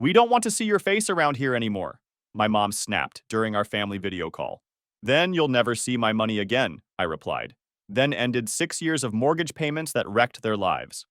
We don't want to see your face around here anymore, my mom snapped during our family video call. Then you'll never see my money again, I replied. Then ended 6 years of mortgage payments that wrecked their lives.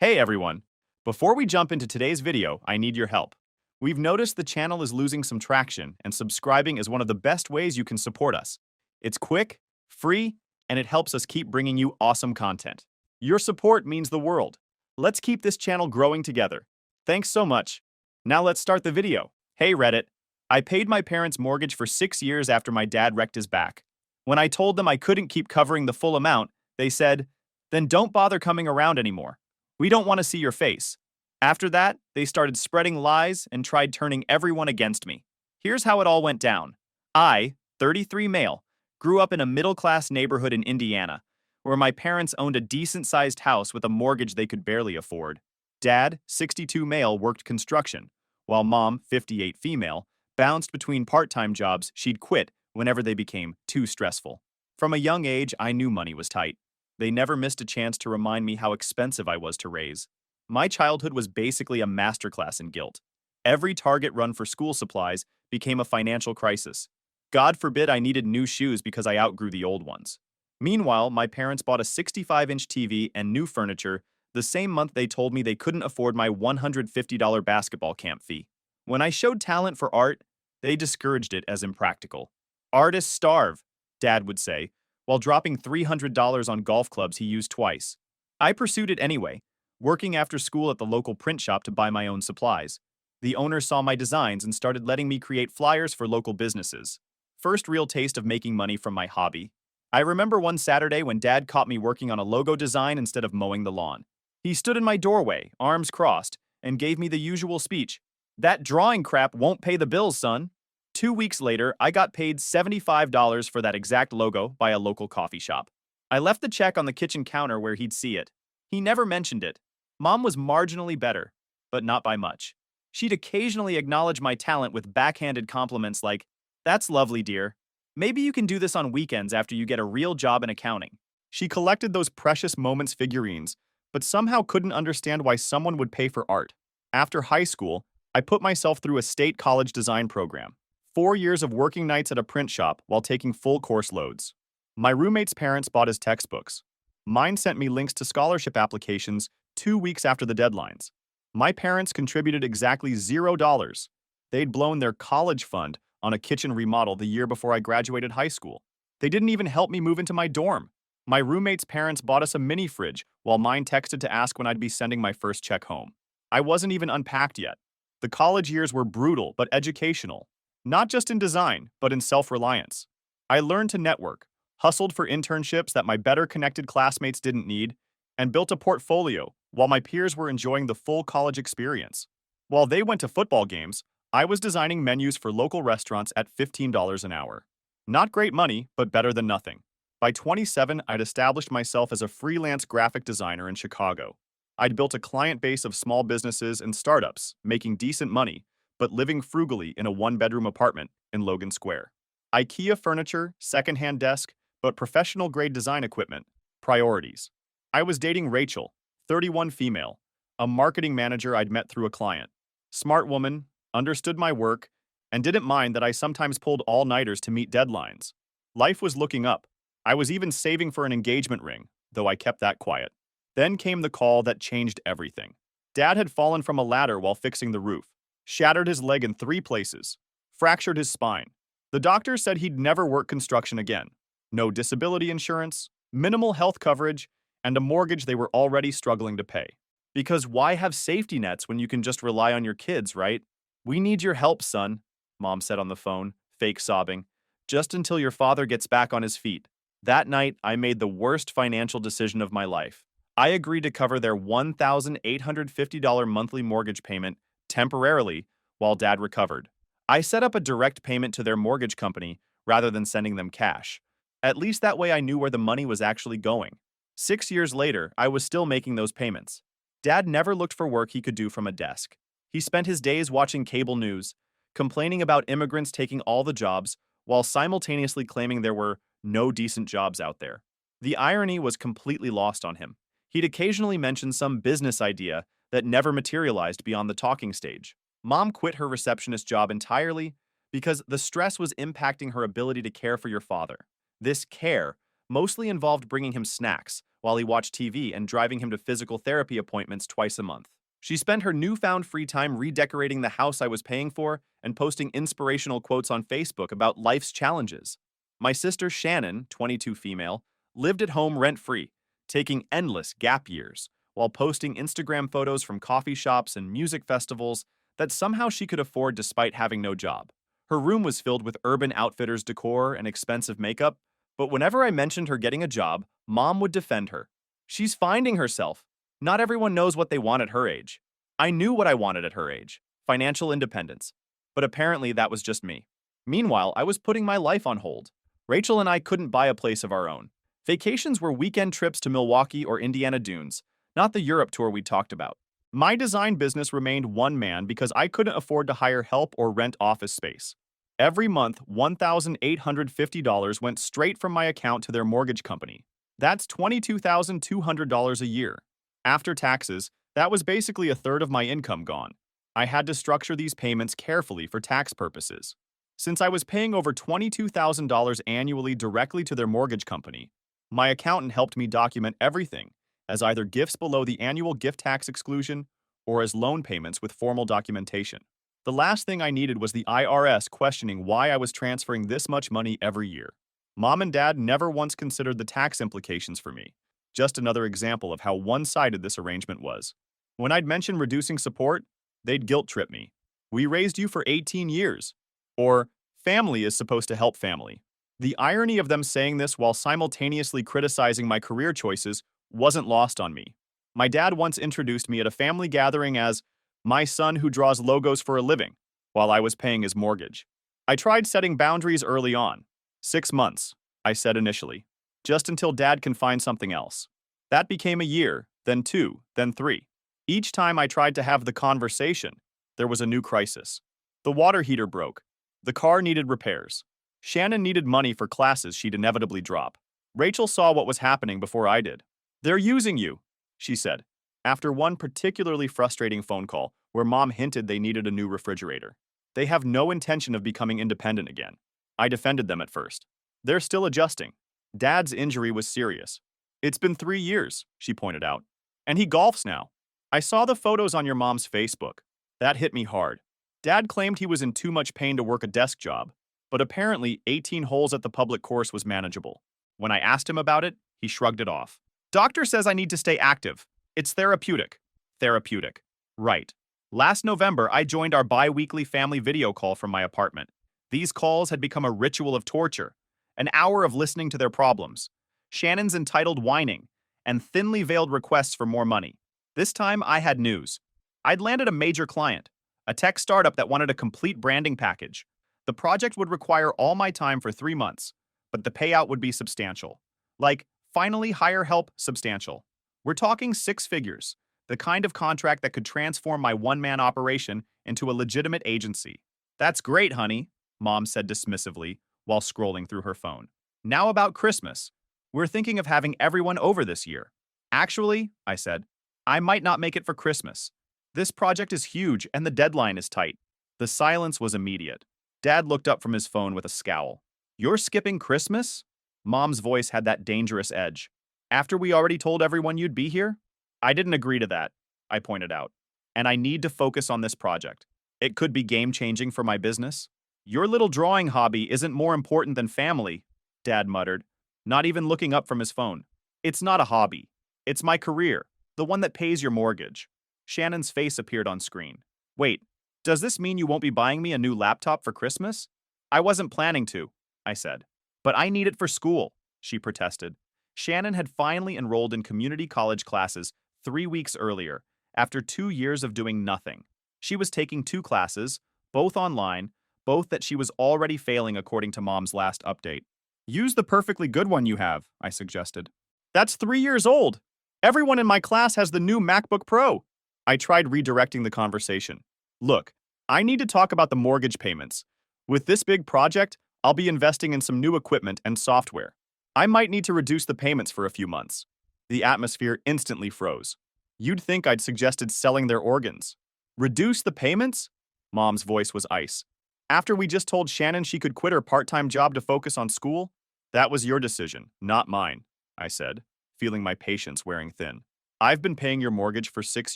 Hey everyone! Before we jump into today's video, I need your help. We've noticed the channel is losing some traction, and subscribing is one of the best ways you can support us. It's quick, free, and it helps us keep bringing you awesome content. Your support means the world. Let's keep this channel growing together. Thanks so much. Now let's start the video. Hey Reddit! I paid my parents' mortgage for 6 years after my dad wrecked his back. When I told them I couldn't keep covering the full amount, they said, "Then don't bother coming around anymore. We don't want to see your face." After that, they started spreading lies and tried turning everyone against me. Here's how it all went down. I, 33 male, grew up in a middle-class neighborhood in Indiana, where my parents owned a decent-sized house with a mortgage they could barely afford. Dad, 62 male, worked construction, while Mom, 58 female, bounced between part-time jobs she'd quit whenever they became too stressful. From a young age, I knew money was tight. They never missed a chance to remind me how expensive I was to raise. My childhood was basically a masterclass in guilt. Every Target run for school supplies became a financial crisis. God forbid I needed new shoes because I outgrew the old ones. Meanwhile, my parents bought a 65-inch TV and new furniture the same month they told me they couldn't afford my $150 basketball camp fee. When I showed talent for art, they discouraged it as impractical. Artists starve, Dad would say, while dropping $300 on golf clubs he used twice. I pursued it anyway, working after school at the local print shop to buy my own supplies. The owner saw my designs and started letting me create flyers for local businesses. First real taste of making money from my hobby. I remember one Saturday when Dad caught me working on a logo design instead of mowing the lawn. He stood in my doorway, arms crossed, and gave me the usual speech. "That drawing crap won't pay the bills, son." 2 weeks later, I got paid $75 for that exact logo by a local coffee shop. I left the check on the kitchen counter where he'd see it. He never mentioned it. Mom was marginally better, but not by much. She'd occasionally acknowledge my talent with backhanded compliments like, "That's lovely, dear. Maybe you can do this on weekends after you get a real job in accounting." She collected those precious moments figurines, but somehow couldn't understand why someone would pay for art. After high school, I put myself through a state college design program. 4 years of working nights at a print shop while taking full course loads. My roommate's parents bought his textbooks. Mine sent me links to scholarship applications 2 weeks after the deadlines. My parents contributed exactly $0. They'd blown their college fund on a kitchen remodel the year before I graduated high school. They didn't even help me move into my dorm. My roommate's parents bought us a mini fridge while mine texted to ask when I'd be sending my first check home. I wasn't even unpacked yet. The college years were brutal but educational. Not just in design, but in self-reliance. I learned to network, hustled for internships that my better-connected classmates didn't need, and built a portfolio while my peers were enjoying the full college experience. While they went to football games, I was designing menus for local restaurants at $15 an hour. Not great money, but better than nothing. By 27, I'd established myself as a freelance graphic designer in Chicago. I'd built a client base of small businesses and startups, making decent money, but living frugally in a one-bedroom apartment in Logan Square. IKEA furniture, secondhand desk, but professional-grade design equipment. Priorities. I was dating Rachel, 31 female, a marketing manager I'd met through a client. Smart woman, understood my work, and didn't mind that I sometimes pulled all-nighters to meet deadlines. Life was looking up. I was even saving for an engagement ring, though I kept that quiet. Then came the call that changed everything. Dad had fallen from a ladder while fixing the roof. Shattered his leg in 3 places, fractured his spine. The doctor said he'd never work construction again. No disability insurance, minimal health coverage, and a mortgage they were already struggling to pay. Because why have safety nets when you can just rely on your kids, right? "We need your help, son," Mom said on the phone, fake sobbing, "just until your father gets back on his feet." That night, I made the worst financial decision of my life. I agreed to cover their $1,850 monthly mortgage payment temporarily while Dad recovered. I set up a direct payment to their mortgage company rather than sending them cash. At least that way I knew where the money was actually going. 6 years later, I was still making those payments. Dad never looked for work he could do from a desk. He spent his days watching cable news, complaining about immigrants taking all the jobs, while simultaneously claiming there were no decent jobs out there. The irony was completely lost on him. He'd occasionally mention some business idea that never materialized beyond the talking stage. Mom quit her receptionist job entirely because the stress was impacting her ability to care for your father. This care mostly involved bringing him snacks while he watched TV and driving him to physical therapy appointments twice a month. She spent her newfound free time redecorating the house I was paying for and posting inspirational quotes on Facebook about life's challenges. My sister Shannon, 22 female, lived at home rent-free, taking endless gap years while posting Instagram photos from coffee shops and music festivals that somehow she could afford despite having no job. Her room was filled with Urban Outfitters decor and expensive makeup, but whenever I mentioned her getting a job, Mom would defend her. She's finding herself. Not everyone knows what they want at her age. I knew what I wanted at her age, financial independence. But apparently that was just me. Meanwhile, I was putting my life on hold. Rachel and I couldn't buy a place of our own. Vacations were weekend trips to Milwaukee or Indiana Dunes, not the Europe tour we talked about. My design business remained one man because I couldn't afford to hire help or rent office space. Every month, $1,850 went straight from my account to their mortgage company. That's $22,200 a year. After taxes, that was basically a third of my income gone. I had to structure these payments carefully for tax purposes. Since I was paying over $22,000 annually directly to their mortgage company, my accountant helped me document everything as either gifts below the annual gift tax exclusion or as loan payments with formal documentation. The last thing I needed was the IRS questioning why I was transferring this much money every year. Mom and Dad never once considered the tax implications for me. Just another example of how one-sided this arrangement was. When I'd mention reducing support, they'd guilt-trip me. We raised you for 18 years. Or, family is supposed to help family. The irony of them saying this while simultaneously criticizing my career choices wasn't lost on me. My dad once introduced me at a family gathering as my son who draws logos for a living, while I was paying his mortgage. I tried setting boundaries early on. 6 months, I said initially, just until Dad can find something else. That became a year, then 2, then 3. Each time I tried to have the conversation, there was a new crisis. The water heater broke. The car needed repairs. Shannon needed money for classes she'd inevitably drop. Rachel saw what was happening before I did. "They're using you," she said, after one particularly frustrating phone call where Mom hinted they needed a new refrigerator. "They have no intention of becoming independent again." I defended them at first. "They're still adjusting. Dad's injury was serious. It's been 3 years," she pointed out. "And he golfs now. I saw the photos on your mom's Facebook. That hit me hard. Dad claimed he was in too much pain to work a desk job, but apparently 18 holes at the public course was manageable. When I asked him about it, he shrugged it off. Doctor says I need to stay active. It's therapeutic." Therapeutic. Right. Last November, I joined our bi-weekly family video call from my apartment. These calls had become a ritual of torture, an hour of listening to their problems, Shannon's entitled whining, and thinly veiled requests for more money. This time, I had news. I'd landed a major client, a tech startup that wanted a complete branding package. The project would require all my time for 3 months, but the payout would be substantial. Like, finally hire help substantial. We're talking 6 figures, the kind of contract that could transform my one-man operation into a legitimate agency. "That's great, honey," Mom said dismissively while scrolling through her phone. "Now about Christmas. We're thinking of having everyone over this year." "Actually," I said, "I might not make it for Christmas. This project is huge and the deadline is tight." The silence was immediate. Dad looked up from his phone with a scowl. "You're skipping Christmas?" Mom's voice had that dangerous edge. "After we already told everyone you'd be here?" "I didn't agree to that," I pointed out. "And I need to focus on this project. It could be game-changing for my business." "Your little drawing hobby isn't more important than family," Dad muttered, not even looking up from his phone. "It's not a hobby. It's my career, the one that pays your mortgage." Shannon's face appeared on screen. "Wait, does this mean you won't be buying me a new laptop for Christmas?" "I wasn't planning to," I said. "But I need it for school," she protested. Shannon had finally enrolled in community college classes 3 weeks earlier, after 2 years of doing nothing. She was taking 2 classes, both online, both that she was already failing according to Mom's last update. "Use the perfectly good one you have," I suggested. "That's 3 years old. Everyone in my class has the new MacBook Pro." I tried redirecting the conversation. "Look, I need to talk about the mortgage payments. With this big project, I'll be investing in some new equipment and software. I might need to reduce the payments for a few months." The atmosphere instantly froze. You'd think I'd suggested selling their organs. "Reduce the payments?" Mom's voice was ice. After we just told Shannon she could quit her part-time job to focus on school? That was your decision, not mine, I said, feeling my patience wearing thin. I've been paying your mortgage for 6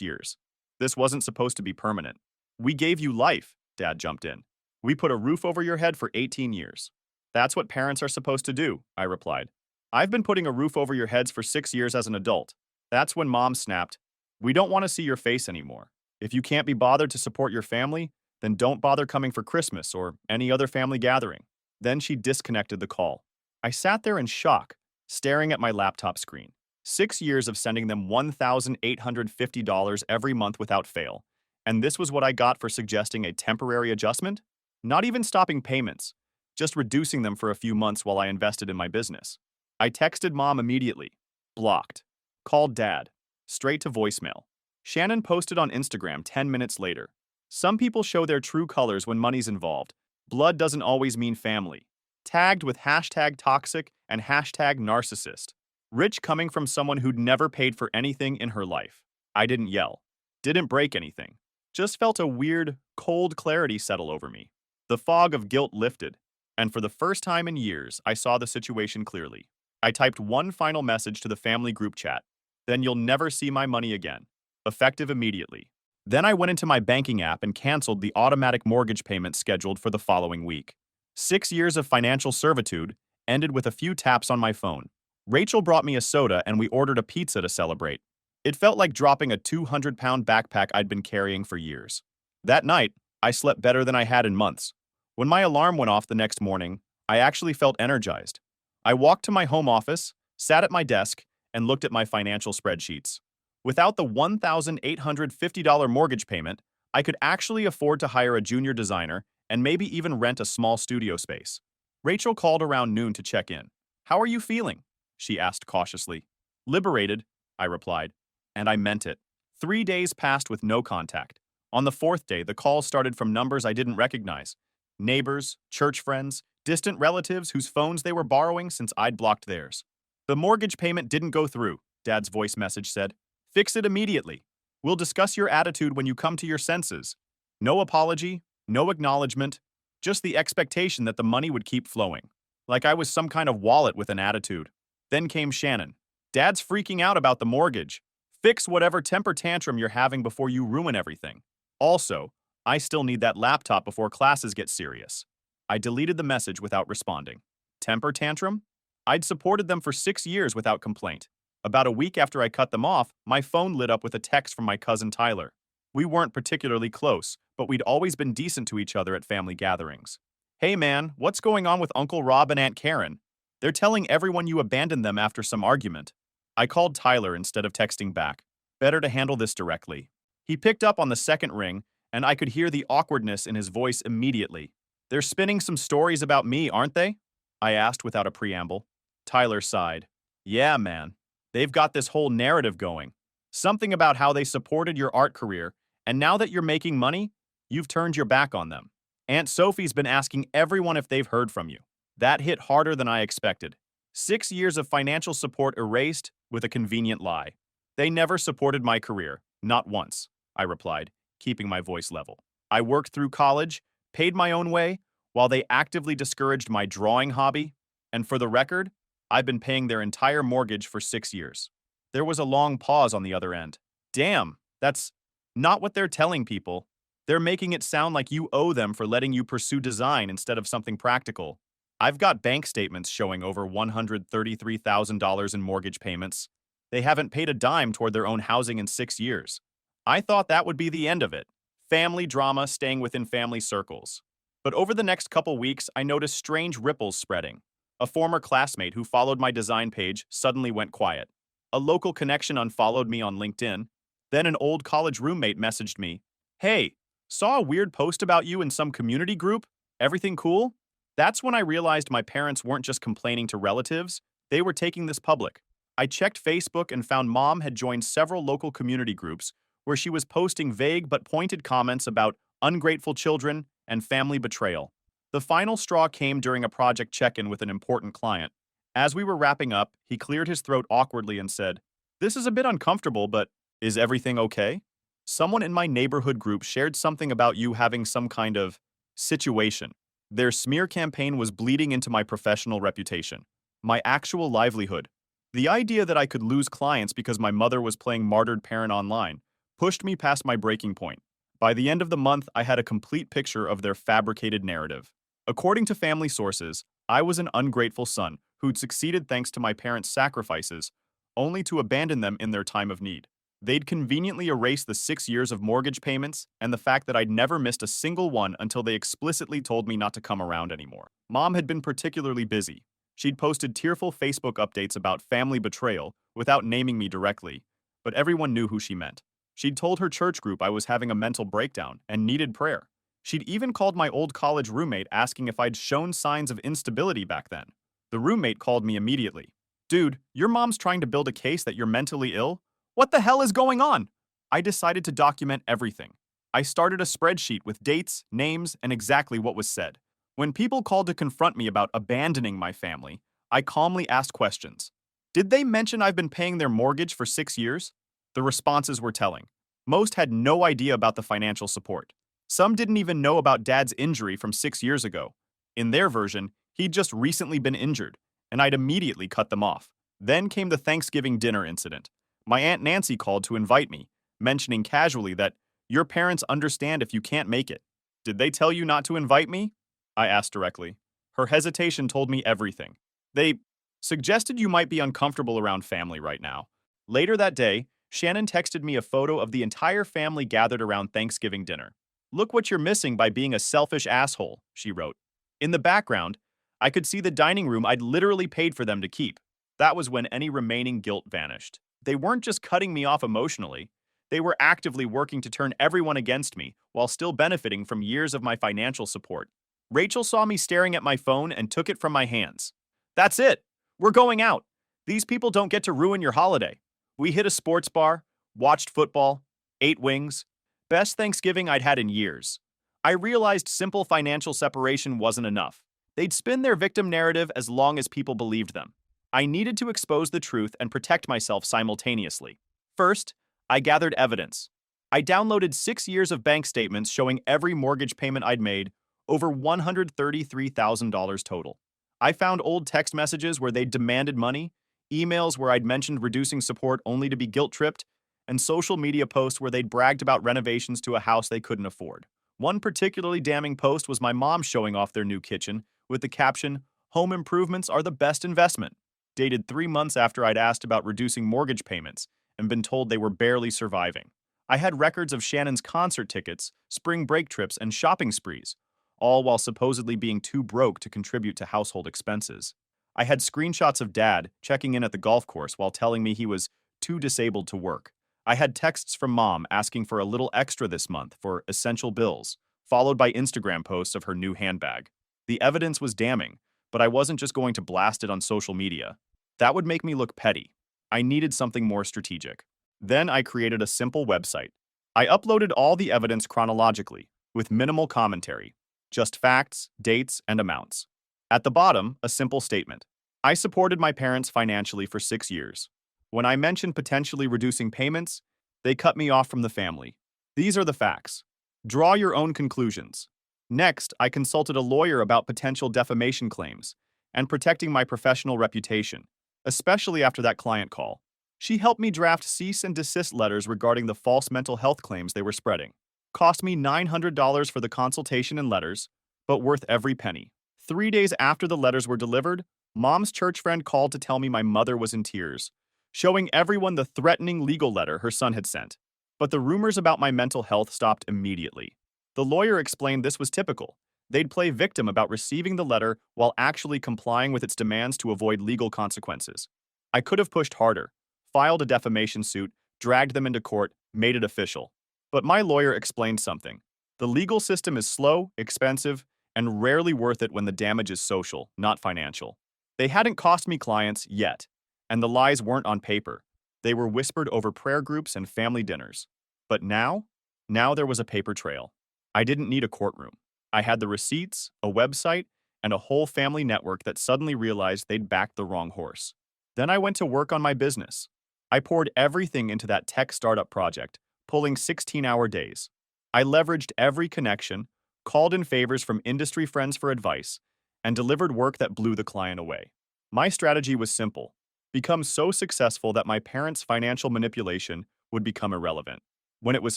years. This wasn't supposed to be permanent. We gave you life, Dad jumped in. We put a roof over your head for 18 years. That's what parents are supposed to do, I replied. I've been putting a roof over your heads for 6 years as an adult. That's when Mom snapped, we don't want to see your face anymore. If you can't be bothered to support your family, then don't bother coming for Christmas or any other family gathering. Then she disconnected the call. I sat there in shock, staring at my laptop screen. 6 years of sending them $1,850 every month without fail. And this was what I got for suggesting a temporary adjustment? Not even stopping payments, just reducing them for a few months while I invested in my business. I texted Mom immediately. Blocked. Called Dad. Straight to voicemail. Shannon posted on Instagram 10 minutes later. Some people show their true colors when money's involved. Blood doesn't always mean family. Tagged with hashtag toxic and hashtag narcissist. Rich coming from someone who'd never paid for anything in her life. I didn't yell. Didn't break anything. Just felt a weird, cold clarity settle over me. The fog of guilt lifted, and for the first time in years, I saw the situation clearly. I typed one final message to the family group chat. Then you'll never see my money again. Effective immediately. Then I went into my banking app and canceled the automatic mortgage payment scheduled for the following week. 6 years of financial servitude ended with a few taps on my phone. Rachel brought me a soda and we ordered a pizza to celebrate. It felt like dropping a 200-pound backpack I'd been carrying for years. That night, I slept better than I had in months. When my alarm went off the next morning, I actually felt energized. I walked to my home office, sat at my desk, and looked at my financial spreadsheets. Without the $1,850 mortgage payment, I could actually afford to hire a junior designer and maybe even rent a small studio space. Rachel called around noon to check in. How are you feeling? She asked cautiously. Liberated, I replied. And I meant it. 3 days passed with no contact. On the fourth day, the calls started from numbers I didn't recognize. Neighbors, church friends, distant relatives whose phones they were borrowing since I'd blocked theirs. The mortgage payment didn't go through, Dad's voice message said. Fix it immediately. We'll discuss your attitude when you come to your senses. No apology, no acknowledgement, just the expectation that the money would keep flowing. Like I was some kind of wallet with an attitude. Then came Shannon. Dad's freaking out about the mortgage. Fix whatever temper tantrum you're having before you ruin everything. Also, I still need that laptop before classes get serious. I deleted the message without responding. Temper tantrum? I'd supported them for 6 years without complaint. About a week after I cut them off, my phone lit up with a text from my cousin Tyler. We weren't particularly close, but we'd always been decent to each other at family gatherings. Hey man, what's going on with Uncle Rob and Aunt Karen? They're telling everyone you abandoned them after some argument. I called Tyler instead of texting back. Better to handle this directly. He picked up on the second ring, and I could hear the awkwardness in his voice immediately. They're spinning some stories about me, aren't they? I asked without a preamble. Tyler sighed. Yeah, man. They've got this whole narrative going. Something about how they supported your art career, and now that you're making money, you've turned your back on them. Aunt Sophie's been asking everyone if they've heard from you. That hit harder than I expected. 6 years of financial support erased with a convenient lie. They never supported my career, not once, I replied, keeping my voice level. I worked through college, paid my own way, while they actively discouraged my drawing hobby. And for the record, I've been paying their entire mortgage for 6 years. There was a long pause on the other end. Damn, that's not what they're telling people. They're making it sound like you owe them for letting you pursue design instead of something practical. I've got bank statements showing over $133,000 in mortgage payments. They haven't paid a dime toward their own housing in 6 years. I thought that would be the end of it. Family drama staying within family circles. But over the next couple weeks, I noticed strange ripples spreading. A former classmate who followed my design page suddenly went quiet. A local connection unfollowed me on LinkedIn. Then an old college roommate messaged me, Hey, saw a weird post about you in some community group? Everything cool? That's when I realized my parents weren't just complaining to relatives, they were taking this public. I checked Facebook and found Mom had joined several local community groups where she was posting vague but pointed comments about ungrateful children and family betrayal. The final straw came during a project check-in with an important client. As we were wrapping up, he cleared his throat awkwardly and said, This is a bit uncomfortable, but is everything okay? Someone in my neighborhood group shared something about you having some kind of situation. Their smear campaign was bleeding into my professional reputation, my actual livelihood. The idea that I could lose clients because my mother was playing martyred parent online pushed me past my breaking point. By the end of the month, I had a complete picture of their fabricated narrative. According to family sources, I was an ungrateful son who'd succeeded thanks to my parents' sacrifices, only to abandon them in their time of need. They'd conveniently erased the 6 years of mortgage payments and the fact that I'd never missed a single one until they explicitly told me not to come around anymore. Mom had been particularly busy. She'd posted tearful Facebook updates about family betrayal without naming me directly, but everyone knew who she meant. She'd told her church group I was having a mental breakdown and needed prayer. She'd even called my old college roommate asking if I'd shown signs of instability back then. The roommate called me immediately. Dude, your mom's trying to build a case that you're mentally ill? What the hell is going on? I decided to document everything. I started a spreadsheet with dates, names, and exactly what was said. When people called to confront me about abandoning my family, I calmly asked questions. Did they mention I've been paying their mortgage for 6 years? The responses were telling. Most had no idea about the financial support. Some didn't even know about Dad's injury from 6 years ago. In their version, he'd just recently been injured, and I'd immediately cut them off. Then came the Thanksgiving dinner incident. My Aunt Nancy called to invite me, mentioning casually that your parents understand if you can't make it. Did they tell you not to invite me? I asked directly. Her hesitation told me everything. They suggested you might be uncomfortable around family right now. Later that day, Shannon texted me a photo of the entire family gathered around Thanksgiving dinner. Look what you're missing by being a selfish asshole, she wrote. In the background, I could see the dining room I'd literally paid for them to keep. That was when any remaining guilt vanished. They weren't just cutting me off emotionally. They were actively working to turn everyone against me while still benefiting from years of my financial support. Rachel saw me staring at my phone and took it from my hands. That's it. We're going out. These people don't get to ruin your holiday. We hit a sports bar, watched football, ate wings. Best Thanksgiving I'd had in years. I realized simple financial separation wasn't enough. They'd spin their victim narrative as long as people believed them. I needed to expose the truth and protect myself simultaneously. First, I gathered evidence. I downloaded 6 years of bank statements showing every mortgage payment I'd made, over $133,000 total. I found old text messages where they'd demanded money, emails where I'd mentioned reducing support only to be guilt-tripped, and social media posts where they'd bragged about renovations to a house they couldn't afford. One particularly damning post was my mom showing off their new kitchen with the caption, "Home improvements are the best investment," dated 3 months after I'd asked about reducing mortgage payments and been told they were barely surviving. I had records of Shannon's concert tickets, spring break trips, and shopping sprees, all while supposedly being too broke to contribute to household expenses. I had screenshots of Dad checking in at the golf course while telling me he was too disabled to work. I had texts from Mom asking for a little extra this month for essential bills, followed by Instagram posts of her new handbag. The evidence was damning, but I wasn't just going to blast it on social media. That would make me look petty. I needed something more strategic. Then I created a simple website. I uploaded all the evidence chronologically, with minimal commentary, just facts, dates, and amounts. At the bottom, a simple statement. I supported my parents financially for 6 years. When I mentioned potentially reducing payments, they cut me off from the family. These are the facts. Draw your own conclusions. Next, I consulted a lawyer about potential defamation claims and protecting my professional reputation, especially after that client call. She helped me draft cease and desist letters regarding the false mental health claims they were spreading. Cost me $900 for the consultation and letters, but worth every penny. 3 days after the letters were delivered, Mom's church friend called to tell me my mother was in tears, showing everyone the threatening legal letter her son had sent. But the rumors about my mental health stopped immediately. The lawyer explained this was typical. They'd play victim about receiving the letter while actually complying with its demands to avoid legal consequences. I could have pushed harder, filed a defamation suit, dragged them into court, made it official. But my lawyer explained something. The legal system is slow, expensive, and rarely worth it when the damage is social, not financial. They hadn't cost me clients yet, and the lies weren't on paper. They were whispered over prayer groups and family dinners. But now there was a paper trail. I didn't need a courtroom. I had the receipts, a website, and a whole family network that suddenly realized they'd backed the wrong horse. Then I went to work on my business. I poured everything into that tech startup project, pulling 16-hour days. I leveraged every connection, called in favors from industry friends for advice, and delivered work that blew the client away. My strategy was simple: become so successful that my parents' financial manipulation would become irrelevant. When it was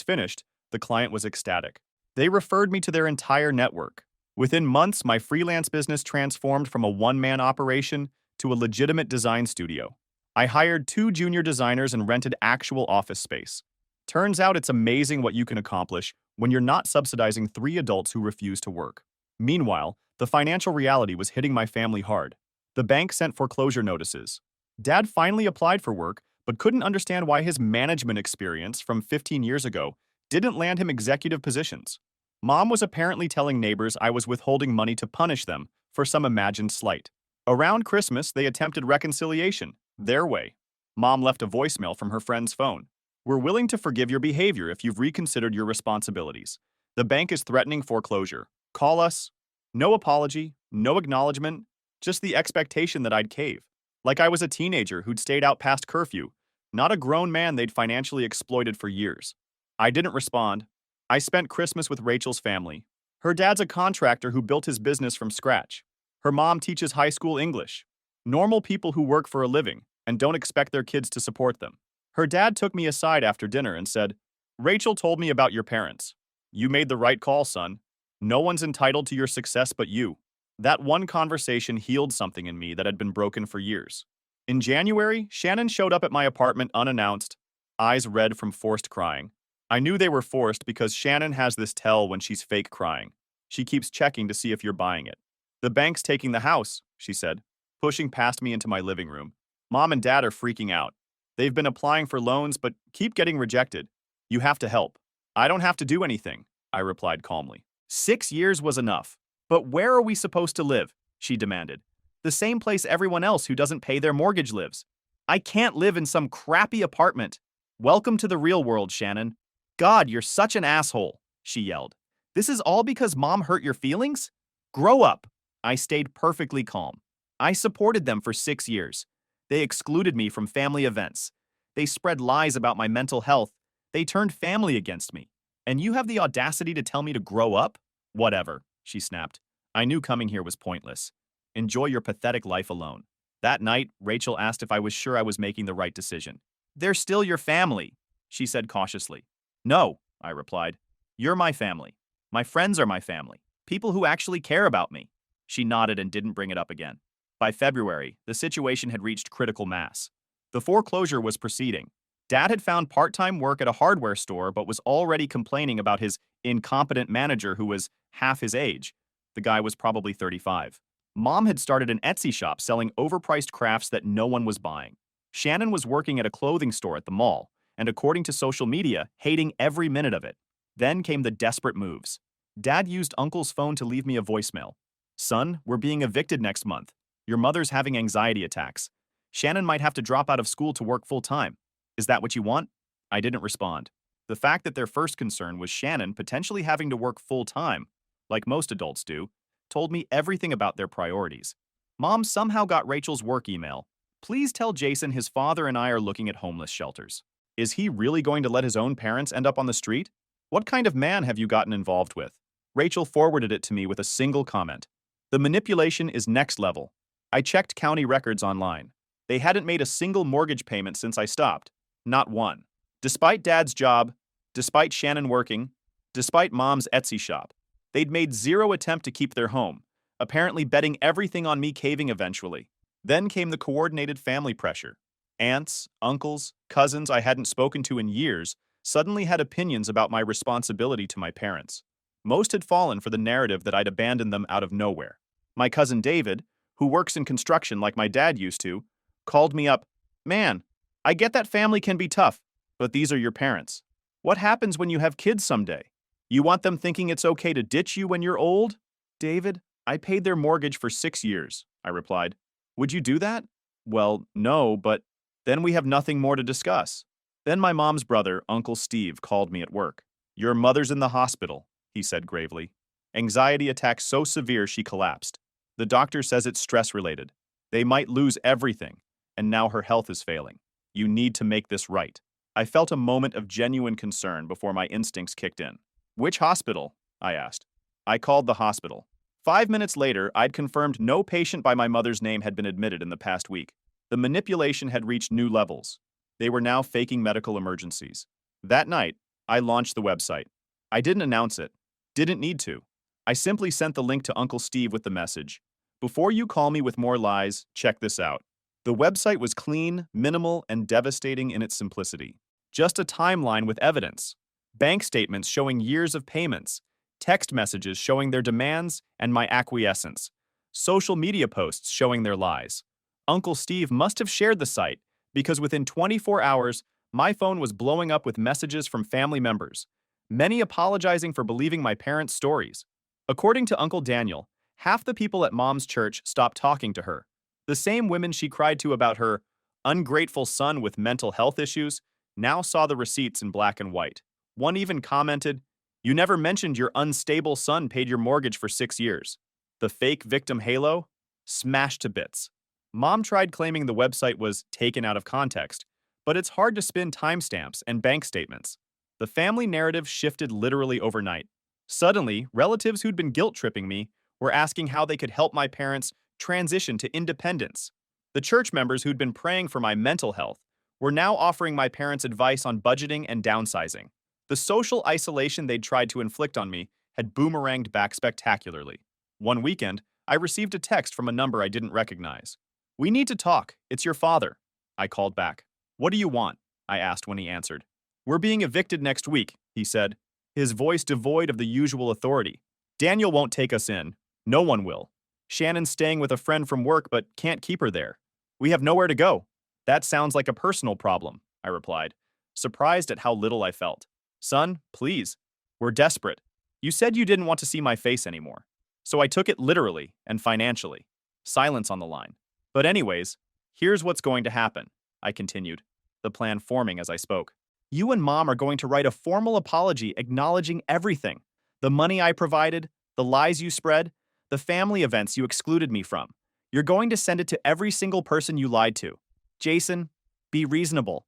finished, the client was ecstatic. They referred me to their entire network. Within months, my freelance business transformed from a one-man operation to a legitimate design studio. I hired 2 junior designers and rented actual office space. Turns out it's amazing what you can accomplish when you're not subsidizing 3 adults who refuse to work. Meanwhile, the financial reality was hitting my family hard. The bank sent foreclosure notices. Dad finally applied for work, but couldn't understand why his management experience from 15 years ago didn't land him executive positions. Mom was apparently telling neighbors I was withholding money to punish them for some imagined slight. Around Christmas, they attempted reconciliation, their way. Mom left a voicemail from her friend's phone. "We're willing to forgive your behavior if you've reconsidered your responsibilities. The bank is threatening foreclosure. Call us." No apology, no acknowledgement, just the expectation that I'd cave. Like I was a teenager who'd stayed out past curfew, not a grown man they'd financially exploited for years. I didn't respond. I spent Christmas with Rachel's family. Her dad's a contractor who built his business from scratch. Her mom teaches high school English. Normal people who work for a living and don't expect their kids to support them. Her dad took me aside after dinner and said, "Rachel told me about your parents. You made the right call, son. No one's entitled to your success but you." That one conversation healed something in me that had been broken for years. In January, Shannon showed up at my apartment unannounced, eyes red from forced crying. I knew they were forced because Shannon has this tell when she's fake crying. She keeps checking to see if you're buying it. "The bank's taking the house," she said, pushing past me into my living room. "Mom and Dad are freaking out. They've been applying for loans but keep getting rejected. You have to help." "I don't have to do anything," I replied calmly. 6 years was enough. "But where are we supposed to live?" she demanded. "The same place everyone else who doesn't pay their mortgage lives. I can't live in some crappy apartment." "Welcome to the real world, Shannon." "God, you're such an asshole," she yelled. "This is all because Mom hurt your feelings? Grow up." I stayed perfectly calm. I supported them for 6 years. They excluded me from family events. They spread lies about my mental health. They turned family against me. "And you have the audacity to tell me to grow up?" "Whatever," she snapped. I knew coming here was pointless. "Enjoy your pathetic life alone." That night, Rachel asked if I was sure I was making the right decision. "They're still your family," she said cautiously. "No," I replied. "You're my family. My friends are my family. People who actually care about me." She nodded and didn't bring it up again. By February, the situation had reached critical mass. The foreclosure was proceeding. Dad had found part-time work at a hardware store but was already complaining about his incompetent manager who was half his age. The guy was probably 35. Mom had started an Etsy shop selling overpriced crafts that no one was buying. Shannon was working at a clothing store at the mall, and according to social media, hating every minute of it. Then came the desperate moves. Dad used Uncle's phone to leave me a voicemail. "Son, we're being evicted next month. Your mother's having anxiety attacks. Shannon might have to drop out of school to work full-time. Is that what you want?" I didn't respond. The fact that their first concern was Shannon potentially having to work full-time, like most adults do, told me everything about their priorities. Mom somehow got Rachel's work email. "Please tell Jason his father and I are looking at homeless shelters." Is he really going to let his own parents end up on the street? What kind of man have you gotten involved with? Rachel forwarded it to me with a single comment. "The manipulation is next level." I checked county records online. They hadn't made a single mortgage payment since I stopped. Not one. Despite Dad's job, despite Shannon working, despite Mom's Etsy shop, they'd made zero attempt to keep their home, apparently betting everything on me caving eventually. Then came the coordinated family pressure. Aunts, uncles, cousins I hadn't spoken to in years suddenly had opinions about my responsibility to my parents. Most had fallen for the narrative that I'd abandoned them out of nowhere. My cousin David, who works in construction like my dad used to, called me up. "Man, I get that family can be tough, but these are your parents. What happens when you have kids someday? You want them thinking it's okay to ditch you when you're old?" "David, I paid their mortgage for 6 years," I replied. "Would you do that?" "Well, no, but then we have nothing more to discuss." Then my mom's brother, Uncle Steve, called me at work. "Your mother's in the hospital," he said gravely. "Anxiety attack so severe she collapsed. The doctor says it's stress-related. They might lose everything, and now her health is failing. You need to make this right." I felt a moment of genuine concern before my instincts kicked in. Which hospital? I asked. I called the hospital. 5 minutes later, I'd confirmed no patient by my mother's name had been admitted in the past week. The manipulation had reached new levels. They were now faking medical emergencies. That night, I launched the website. I didn't announce it. Didn't need to. I simply sent the link to Uncle Steve with the message. Before you call me with more lies, check this out. The website was clean, minimal, and devastating in its simplicity. Just a timeline with evidence. Bank statements showing years of payments. Text messages showing their demands and my acquiescence. Social media posts showing their lies. Uncle Steve must have shared the site because within 24 hours, my phone was blowing up with messages from family members, many apologizing for believing my parents' stories. According to Uncle Daniel, half the people at Mom's church stopped talking to her. The same women she cried to about her ungrateful son with mental health issues now saw the receipts in black and white. One even commented, "You never mentioned your unstable son paid your mortgage for 6 years." The fake victim halo? Smashed to bits. Mom tried claiming the website was taken out of context, but it's hard to spin timestamps and bank statements. The family narrative shifted literally overnight. Suddenly, relatives who'd been guilt-tripping me were asking how they could help my parents transition to independence. The church members who'd been praying for my mental health were now offering my parents advice on budgeting and downsizing. The social isolation they'd tried to inflict on me had boomeranged back spectacularly. One weekend, I received a text from a number I didn't recognize. "We need to talk. It's your father." I called back. "What do you want?" I asked when he answered. "We're being evicted next week," he said, his voice devoid of the usual authority. "Daniel won't take us in. No one will. Shannon's staying with a friend from work but can't keep her there. We have nowhere to go." "That sounds like a personal problem," I replied, surprised at how little I felt. "Son, please. We're desperate. You said you didn't want to see my face anymore. So I took it literally and financially." Silence on the line. "But anyways, here's what's going to happen," I continued, the plan forming as I spoke. "You and Mom are going to write a formal apology acknowledging everything. The money I provided, the lies you spread, the family events you excluded me from. You're going to send it to every single person you lied to. Jason, be reasonable."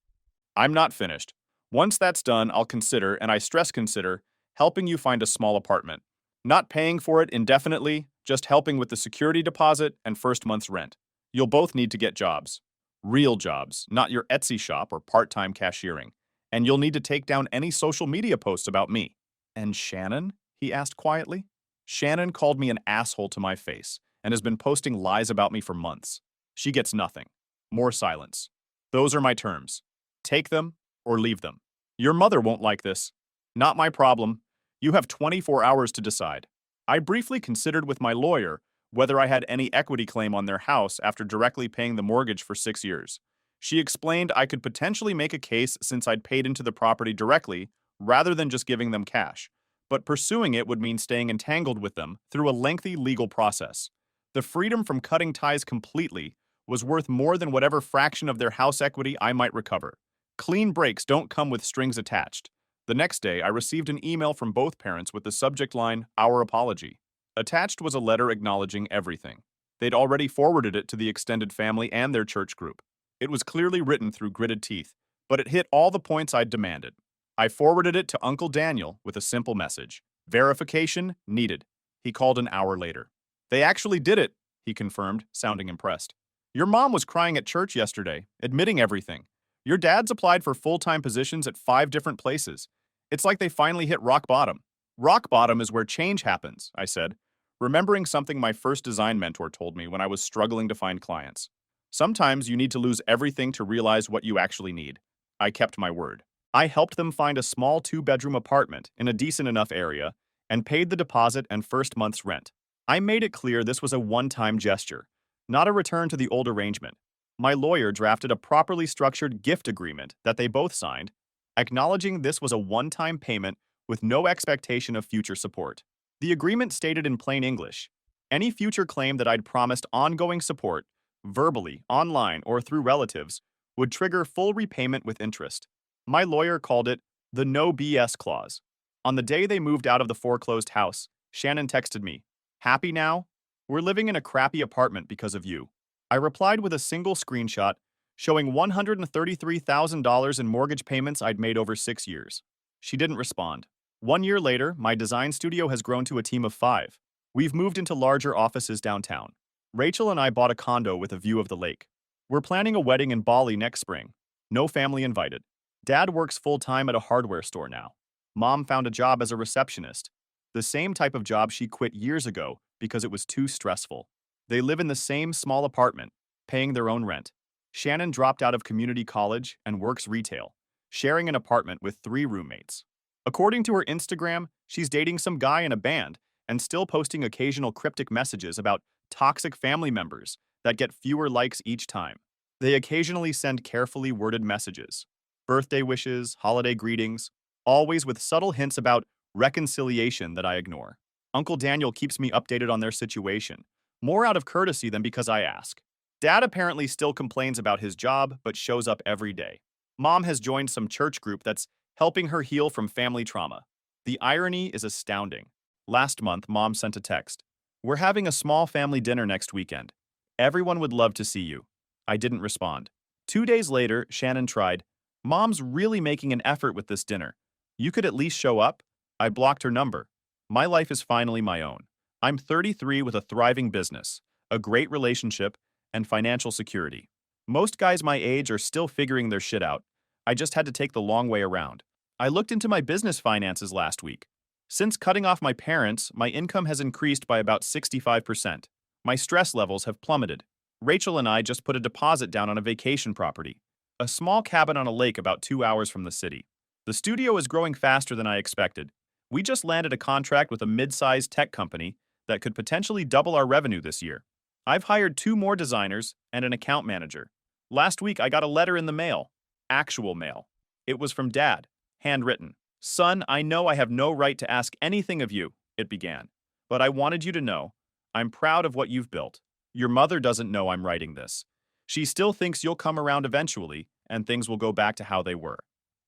"I'm not finished. Once that's done, I'll consider, and I stress consider, helping you find a small apartment. Not paying for it indefinitely, just helping with the security deposit and first month's rent. You'll both need to get jobs. Real jobs, not your Etsy shop or part-time cashiering. And you'll need to take down any social media posts about me." "And Shannon?" he asked quietly. "Shannon called me an asshole to my face and has been posting lies about me for months. She gets nothing. More silence. Those are my terms. Take them or leave them. Your mother won't like this. Not my problem. You have 24 hours to decide." I briefly considered with my lawyer whether I had any equity claim on their house after directly paying the mortgage for 6 years. She explained I could potentially make a case since I'd paid into the property directly rather than just giving them cash, but pursuing it would mean staying entangled with them through a lengthy legal process. The freedom from cutting ties completely was worth more than whatever fraction of their house equity I might recover. Clean breaks don't come with strings attached. The next day, I received an email from both parents with the subject line, "Our apology." Attached was a letter acknowledging everything. They'd already forwarded it to the extended family and their church group. It was clearly written through gritted teeth, but it hit all the points I'd demanded. I forwarded it to Uncle Daniel with a simple message. "Verification needed." He called an hour later. "They actually did it," he confirmed, sounding impressed. "Your mom was crying at church yesterday, admitting everything. Your dad's applied for full-time positions at 5 different places. It's like they finally hit rock bottom." "Rock bottom is where change happens," I said, remembering something my first design mentor told me when I was struggling to find clients. "Sometimes you need to lose everything to realize what you actually need." I kept my word. I helped them find a small 2-bedroom apartment in a decent enough area and paid the deposit and first month's rent. I made it clear this was a one-time gesture, not a return to the old arrangement. My lawyer drafted a properly structured gift agreement that they both signed, acknowledging this was a one-time payment with no expectation of future support. The agreement stated in plain English, any future claim that I'd promised ongoing support, verbally, online, or through relatives, would trigger full repayment with interest. My lawyer called it the no BS clause. On the day they moved out of the foreclosed house, Shannon texted me, "Happy now? We're living in a crappy apartment because of you." I replied with a single screenshot showing $133,000 in mortgage payments I'd made over 6 years. She didn't respond. 1 year later, my design studio has grown to a team of 5. We've moved into larger offices downtown. Rachel and I bought a condo with a view of the lake. We're planning a wedding in Bali next spring. No family invited. Dad works full-time at a hardware store now. Mom found a job as a receptionist, the same type of job she quit years ago because it was too stressful. They live in the same small apartment, paying their own rent. Shannon dropped out of community college and works retail, sharing an apartment with 3 roommates. According to her Instagram, she's dating some guy in a band and still posting occasional cryptic messages about toxic family members that get fewer likes each time. They occasionally send carefully worded messages, birthday wishes, holiday greetings, always with subtle hints about reconciliation that I ignore. Uncle Daniel keeps me updated on their situation, more out of courtesy than because I ask. Dad apparently still complains about his job, but shows up every day. Mom has joined some church group that's helping her heal from family trauma. The irony is astounding. Last month, Mom sent a text. "We're having a small family dinner next weekend. Everyone would love to see you." I didn't respond. 2 days later, Shannon tried. "Mom's really making an effort with this dinner. You could at least show up?" I blocked her number. My life is finally my own. I'm 33 with a thriving business, a great relationship, and financial security. Most guys my age are still figuring their shit out. I just had to take the long way around. I looked into my business finances last week. Since cutting off my parents, my income has increased by about 65%. My stress levels have plummeted. Rachel and I just put a deposit down on a vacation property, a small cabin on a lake about 2 hours from the city. The studio is growing faster than I expected. We just landed a contract with a mid-sized tech company that could potentially double our revenue this year. I've hired 2 more designers and an account manager. Last week, I got a letter in the mail. Actual mail. It was from Dad, handwritten. "Son, I know I have no right to ask anything of you," it began. "But I wanted you to know, I'm proud of what you've built. Your mother doesn't know I'm writing this. She still thinks you'll come around eventually, and things will go back to how they were.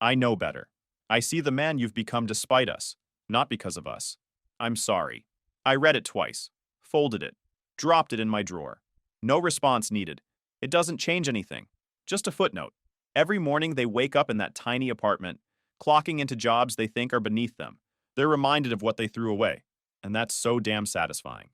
I know better. I see the man you've become despite us, not because of us. I'm sorry." I read it twice, folded it, dropped it in my drawer. No response needed. It doesn't change anything. Just a footnote. Every morning they wake up in that tiny apartment, clocking into jobs they think are beneath them. They're reminded of what they threw away, and that's so damn satisfying.